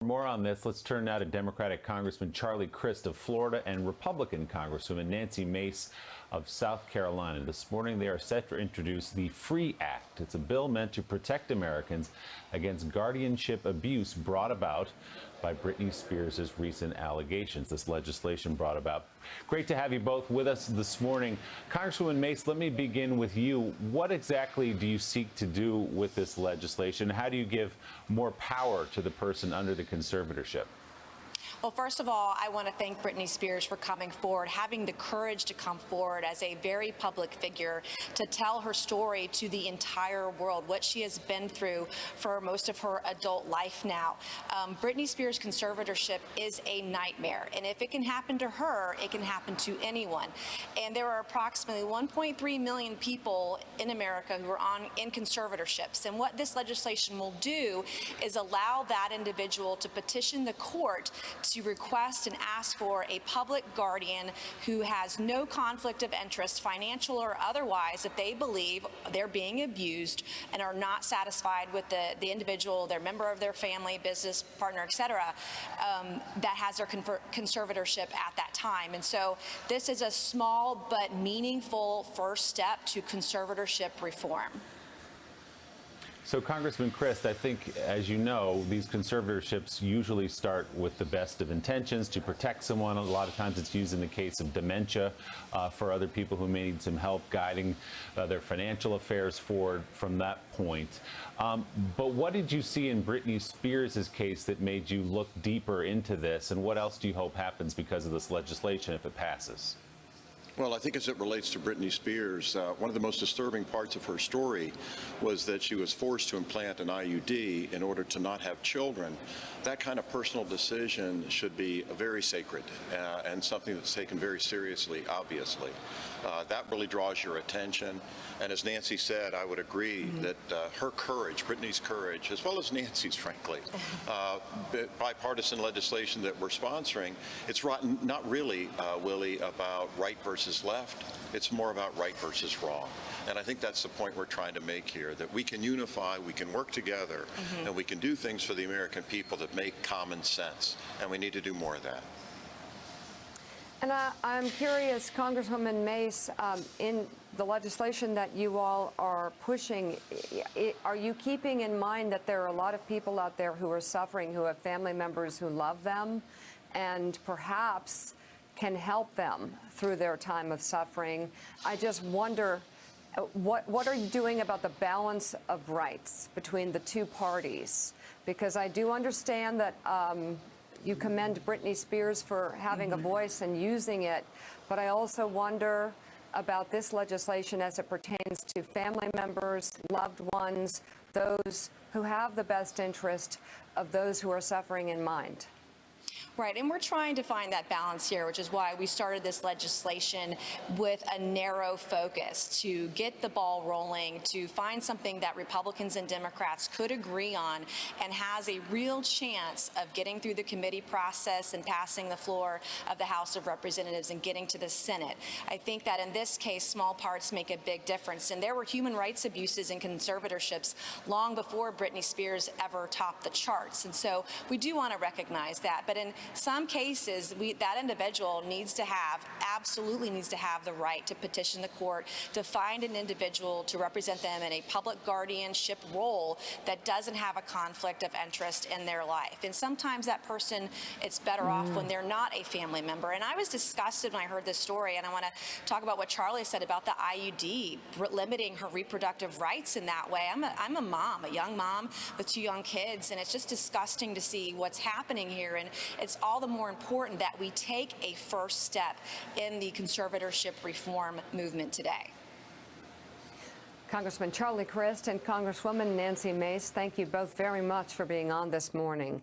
More on this, let's turn now to Democratic Congressman Charlie Crist of Florida and Republican Congresswoman Nancy Mace of South Carolina. This morning, they are set to introduce the FREE Act. It's a bill meant to protect Americans against guardianship abuse brought about by Britney Spears' recent allegations. This legislation brought about. Great to have you both with us this morning. Congresswoman Mace, let me begin with you. What exactly do you seek to do with this legislation? How do you give more power to the person under the conservatorship? Well, first of all, I want to thank Britney Spears for coming forward, having the courage to come forward as a very public figure to tell her story to the entire world, what she has been through for most of her adult life now. Britney Spears' conservatorship is a nightmare, and if it can happen to her, it can happen to anyone. And there are approximately 1.3 million people in America who are in conservatorships. And what this legislation will do is allow that individual to petition the court to request and ask for a public guardian who has no conflict of interest, financial or otherwise, if they believe they're being abused and are not satisfied with the individual, their member of their family, business partner, etc., that has their conservatorship at that time. And so this is a small but meaningful first step to conservatorship reform. So, Congressman Crist, I think, as you know, these conservatorships usually start with the best of intentions to protect someone. A lot of times it's used in the case of dementia for other people who may need some help guiding their financial affairs forward from that point. But what did you see in Britney Spears' case that made you look deeper into this? And what else do you hope happens because of this legislation if it passes? Well, I think as it relates to Britney Spears, one of the most disturbing parts of her story was that she was forced to implant an IUD in order to not have children. That kind of personal decision should be very sacred and something that's taken very seriously, obviously. That really draws your attention. And as Nancy said, I would agree that her courage, Britney's courage, as well as Nancy's, frankly, bipartisan legislation that we're sponsoring, it's not really, Willie, about right versus left. It's more about right versus wrong. And I think that's the point we're trying to make here, that we can unify, we can work together, and we can do things for the American people that make common sense. And we need to do more of that. And I'm curious, Congresswoman Mace, in the legislation that you all are pushing, are you keeping in mind that there are a lot of people out there who are suffering, who have family members who love them, and perhaps can help them through their time of suffering? I just wonder, what are you doing about the balance of rights between the two parties? Because I do understand that you commend Britney Spears for having a voice and using it, but I also wonder about this legislation as it pertains to family members, loved ones, those who have the best interest of those who are suffering in mind. Right, and we're trying to find that balance here, which is why we started this legislation with a narrow focus to get the ball rolling, to find something that Republicans and Democrats could agree on and has a real chance of getting through the committee process and passing the floor of the House of Representatives and getting to the Senate. I think that in this case, small parts make a big difference. And there were human rights abuses in conservatorships long before Britney Spears ever topped the charts. And so we do want to recognize that. But in some cases, that individual absolutely needs to have the right to petition the court to find an individual to represent them in a public guardianship role that doesn't have a conflict of interest in their life. And sometimes that person, it's better off when they're not a family member. And I was disgusted when I heard this story, and I want to talk about what Charlie said about the IUD, limiting her reproductive rights in that way. I'm a mom, a young mom with 2 young kids, and it's just disgusting to see what's happening here. And it's all the more important that we take a first step in the conservatorship reform movement today. Congressman Charlie Crist and Congresswoman Nancy Mace, thank you both very much for being on this morning.